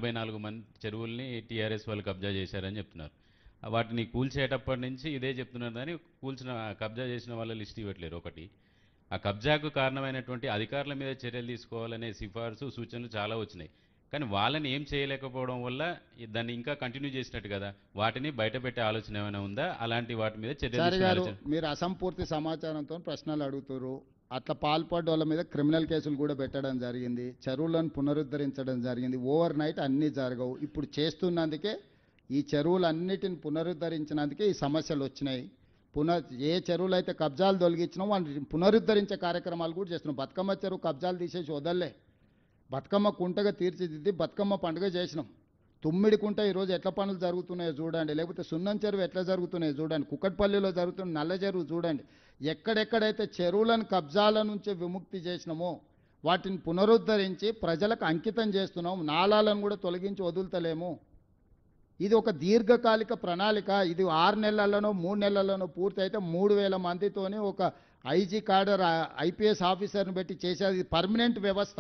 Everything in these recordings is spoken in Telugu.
44 మంది చెరువుల్ని టీఆర్ఎస్ వాళ్ళు కబ్జా చేశారని చెప్తున్నారు. వాటిని కూల్చేటప్పటి నుంచి ఇదే చెప్తున్నారు కానీ కబ్జా చేసిన వాళ్ళ లిస్ట్ ఇవ్వట్లేరు. ఒకటి, ఆ కబ్జాకు కారణమైనటువంటి అధికారుల మీద చర్యలు తీసుకోవాలనే సిఫార్సు సూచనలు చాలా వచ్చినాయి. కానీ వాళ్ళని ఏం చేయలేకపోవడం వల్ల దాన్ని ఇంకా కంటిన్యూ చేసినట్టు కదా. వాటిని బయట పెట్టే ఆలోచన ఏమైనా ఉందా? అలాంటి వాటి మీద చర్యలు తీసుకునే ఆలోచన? మీరు అసంపూర్తి సమాచారంతో ప్రశ్నలు అడుగుతారు. అట్లా పాల్పడ్డ వాళ్ళ మీద క్రిమినల్ కేసులు కూడా పెట్టడం జరిగింది. చెరువులను పునరుద్ధరించడం జరిగింది. ఓవర్ నైట్ అన్నీ జరగవు. ఇప్పుడు చేస్తున్నందుకే ఈ చెరువులన్నిటిని పునరుద్ధరించినందుకే ఈ సమస్యలు వచ్చినాయి. ఏ చెరువులు అయితే కబ్జాలు తొలగించినాం వాటిని పునరుద్ధరించే కార్యక్రమాలు కూడా చేస్తున్నాం. బతుకమ్మ చెరువు కబ్జాలు తీసేసి వదల్లే, బతుకమ్మ కుంటగా తీర్చిదిద్ది బతుకమ్మ పండుగ చేసినాం. తుమ్మిడి కుంట ఈరోజు ఎట్లా పనులు జరుగుతున్నాయో చూడండి, లేకపోతే సున్నం చెరువు ఎట్లా జరుగుతున్నాయో చూడండి, కుక్కట్పల్లిలో జరుగుతున్న నల్ల చెరువు చూడండి. ఎక్కడెక్కడైతే చెరువులను కబ్జాల నుంచి విముక్తి చేసినామో వాటిని పునరుద్ధరించి ప్రజలకు అంకితం చేస్తున్నాం. నాలాలను కూడా తొలగించి వదులుతలేము. ఇది ఒక దీర్ఘకాలిక ప్రణాళిక. ఇది 6 నెలల్లోనో 3 నెలల్లోనో పూర్తి అయితే 3000 మందితోని ఒక ఐజీ కాడర్ ఐపీఎస్ ఆఫీసర్ని పెట్టి చేసేది పర్మనెంట్ వ్యవస్థ.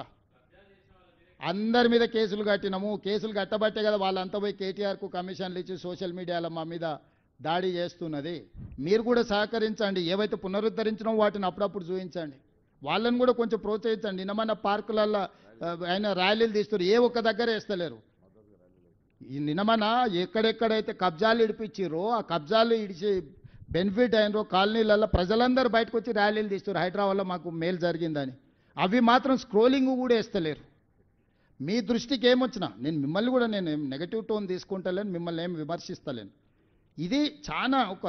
అందరి మీద కేసులు కట్టినాము. కేసులు కట్టబట్టే కదా వాళ్ళంతా పోయి కేటీఆర్కు కమిషన్లు ఇచ్చి సోషల్ మీడియాలో మా మీద దాడి చేస్తున్నది. మీరు కూడా సహకరించండి. ఏవైతే పునరుద్ధరించినామో వాటిని అప్పుడప్పుడు చూపించండి. వాళ్ళని కూడా కొంచెం ప్రోత్సహించండి. నిన్నమన్న పార్కులలో ఆయన ర్యాలీలు తీస్తారు, ఏ ఒక్క దగ్గర వేస్తలేరు. ఈ నిన్నమన ఎక్కడెక్కడైతే కబ్జాలు ఇడిపించారో ఆ కబ్జాలు ఇడిచి బెనిఫిట్ అయినరో కాలనీలలో ప్రజలందరూ బయటకు వచ్చి ర్యాలీలు తీస్తారు, హైదరాబాద్లో మాకు మేలు జరిగిందని. అవి మాత్రం స్క్రోలింగ్ కూడా వేస్తలేరు. మీ దృష్టికి ఏమొచ్చినా నేను మిమ్మల్ని కూడా నేను నెగటివ్ టోన్ తీసుకుంటలేను, మిమ్మల్ని ఏం విమర్శిస్తలేను. ఇది చాలా ఒక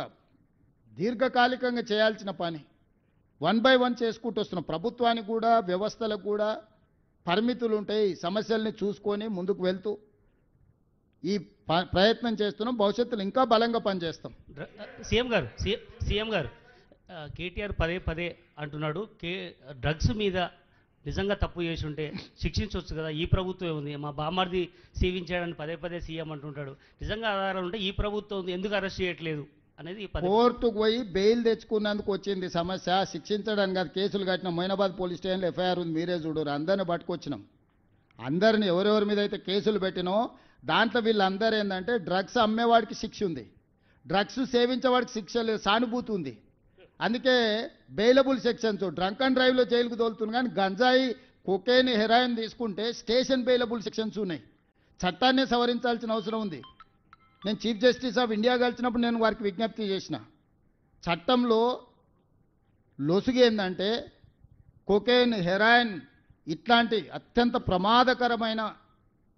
దీర్ఘకాలికంగా చేయాల్సిన పని. 1 by 1 చేసుకుంటూ వస్తున్నాం. ప్రభుత్వానికి కూడా వ్యవస్థలకు కూడా పరిమితులు ఉంటాయి. సమస్యల్ని చూసుకొని ముందుకు వెళ్తూ ఈ ప్రయత్నం చేస్తున్నాం. భవిష్యత్తులో ఇంకా బలంగా పనిచేస్తాం. సీఎం గారు కేటీఆర్ పదే పదే అంటున్నాడు, డ్రగ్స్ మీద నిజంగా తప్పు చేసి ఉంటే శిక్షించవచ్చు కదా, ఈ ప్రభుత్వం ఉంది, మా బామ్మర్ది సేవించాడని పదే పదే సీఎం అంటుంటాడు. నిజంగా ఆధారాలు ఉంటే ఈ ప్రభుత్వం ఉంది, ఎందుకు అరెస్ట్ చేయట్లేదు అనేది కోర్టుకు పోయి బెయిల్ తెచ్చుకున్నందుకు వచ్చింది సమస్య. శిక్షించడానికి కాదు. కేసులు కట్టిన మొయినాబాద్ పోలీస్ స్టేషన్లో ఎఫ్ఐఆర్ ఉంది, మీరే చూడరు. అందరిని పట్టుకొచ్చినాం. అందరిని ఎవరెవరి మీద అయితే కేసులు పెట్టినో దాంట్లో వీళ్ళందరూ ఏంటంటే డ్రగ్స్ అమ్మేవాడికి శిక్ష ఉంది, డ్రగ్స్ సేవించేవాడికి శిక్ష లేదు, సానుభూతి ఉంది. అందుకే బెయిలబుల్ సెక్షన్స్. డ్రంక్ అండ్ డ్రైవ్లో జైలుకు తోలుతుంది, కానీ గంజాయి కొకేన్ హెరాయిన్ తీసుకుంటే స్టేషన్ బెయిలబుల్ సెక్షన్స్ ఉన్నాయి. చట్టాన్నే సవరించాల్సిన అవసరం ఉంది. నేను చీఫ్ జస్టిస్ ఆఫ్ ఇండియా కలిసినప్పుడు నేను వారికి విజ్ఞప్తి చేసిన, చట్టంలో లొసుగు ఏంటంటే కొకేన్ హెరాయిన్ ఇట్లాంటి అత్యంత ప్రమాదకరమైన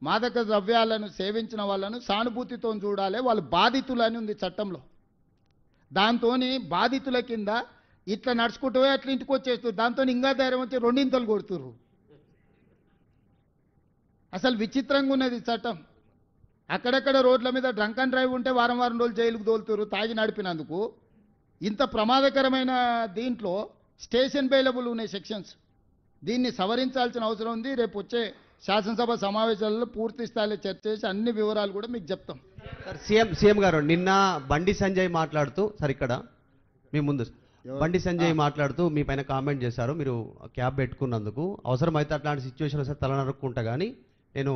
మాదక ద్రవ్యాలను సేవించిన వాళ్ళను సానుభూతితో చూడాలి, వాళ్ళు బాధితులని ఉంది చట్టంలో. దాంతో బాధితుల కింద ఇట్లా నడుచుకుంటూ అట్లా ఇంటికి వచ్చేస్తారు. దాంతో ఇంకా ధైర్యం వచ్చి 2 ఇంతలు కొడుతుర్రు. అసలు విచిత్రంగా ఉన్నది చట్టం. అక్కడెక్కడ రోడ్ల మీద డ్రంక్ అండ్ డ్రైవ్ ఉంటే వారం రోజులు జైలుకు తోలుతురు తాగి నడిపినందుకు. ఇంత ప్రమాదకరమైన దీంట్లో స్టేషన్ బెయిలబుల్ ఉన్నాయి సెక్షన్స్. దీన్ని సవరించాల్సిన అవసరం ఉంది. రేపు వచ్చే శాసనసభ సమావేశాలలో పూర్తి స్థాయిలో చర్చ చేసి అన్ని వివరాలు కూడా మీకు చెప్తాం. సీఎం గారు నిన్న బండి సంజయ్ మాట్లాడుతూ, సార్ ఇక్కడ మీ ముందు బండి సంజయ్ మాట్లాడుతూ మీ పైన కామెంట్ చేశారు, మీరు క్యాబ్ పెట్టుకున్నందుకు. అవసరమైతే అట్లాంటి సిచ్యువేషన్ వస్తే తల నరుక్కుంటా, కానీ నేను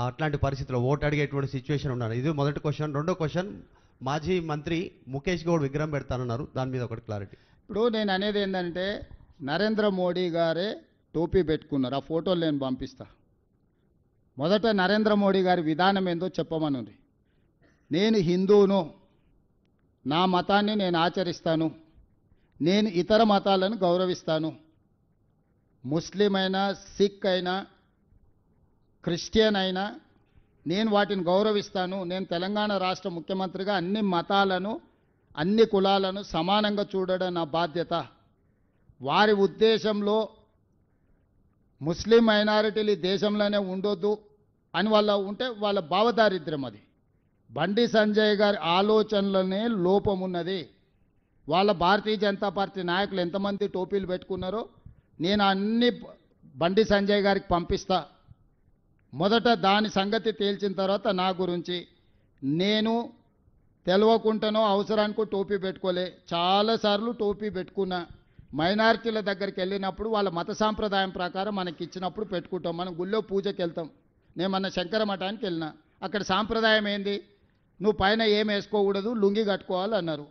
అట్లాంటి పరిస్థితిలో ఓటు అడిగేటువంటి సిచ్యువేషన్ ఉన్నాను. ఇది మొదటి క్వశ్చన్. రెండో క్వశ్చన్, మాజీ మంత్రి ముఖేష్ గౌడ్ విగ్రహం పెడతానన్నారు, దాని మీద ఒకటి క్లారిటీ. ఇప్పుడు నేను అనేది ఏంటంటే నరేంద్ర మోడీ గారే టోపీ పెట్టుకున్నారు. ఆ ఫోటోలు నేను పంపిస్తా. మొదట నరేంద్ర మోడీ గారి విధానం ఏందో చెప్పమనుంది. నేను హిందువును, నా మతాన్ని నేను ఆచరిస్తాను, నేను ఇతర మతాలను గౌరవిస్తాను, ముస్లిం అయినా సిక్ అయినా క్రిస్టియన్ అయినా నేను వాటిని గౌరవిస్తాను. నేను తెలంగాణ రాష్ట్ర ముఖ్యమంత్రిగా అన్ని మతాలను అన్ని కులాలను సమానంగా చూడడం నా బాధ్యత. వారి ఉద్దేశంలో ముస్లిం మైనారిటీలు ఈ దేశంలోనే ఉండొద్దు అని వాళ్ళ ఉంటే వాళ్ళ భావదారిద్ర్యం అది. బండి సంజయ్ గారి ఆలోచనలోనే లోపం ఉన్నది. వాళ్ళ భారతీయ జనతా పార్టీ నాయకులు ఎంతమంది టోపీలు పెట్టుకున్నారో నేను అన్ని బండి సంజయ్ గారికి పంపిస్తా. మొదట దాని సంగతి తేల్చిన తర్వాత నా గురించి. నేను తెలియకుండానో అవసరానికో టోపీ పెట్టుకోలే, చాలాసార్లు టోపీ పెట్టుకున్నా. మైనారిటీల దగ్గరికి వెళ్ళినప్పుడు వాళ్ళ మత సాంప్రదాయం ప్రకారం మనకి ఇచ్చినప్పుడు పెట్టుకుంటాం. మనం గుళ్ళో పూజకి వెళ్తాం, నేను మొన్న శంకర మఠానికి వెళ్ళినా, అక్కడ సాంప్రదాయం ఏంది, నువ్వు పైన ఏం వేసుకోకూడదు, లుంగి కట్టుకోవాలి అన్నారు.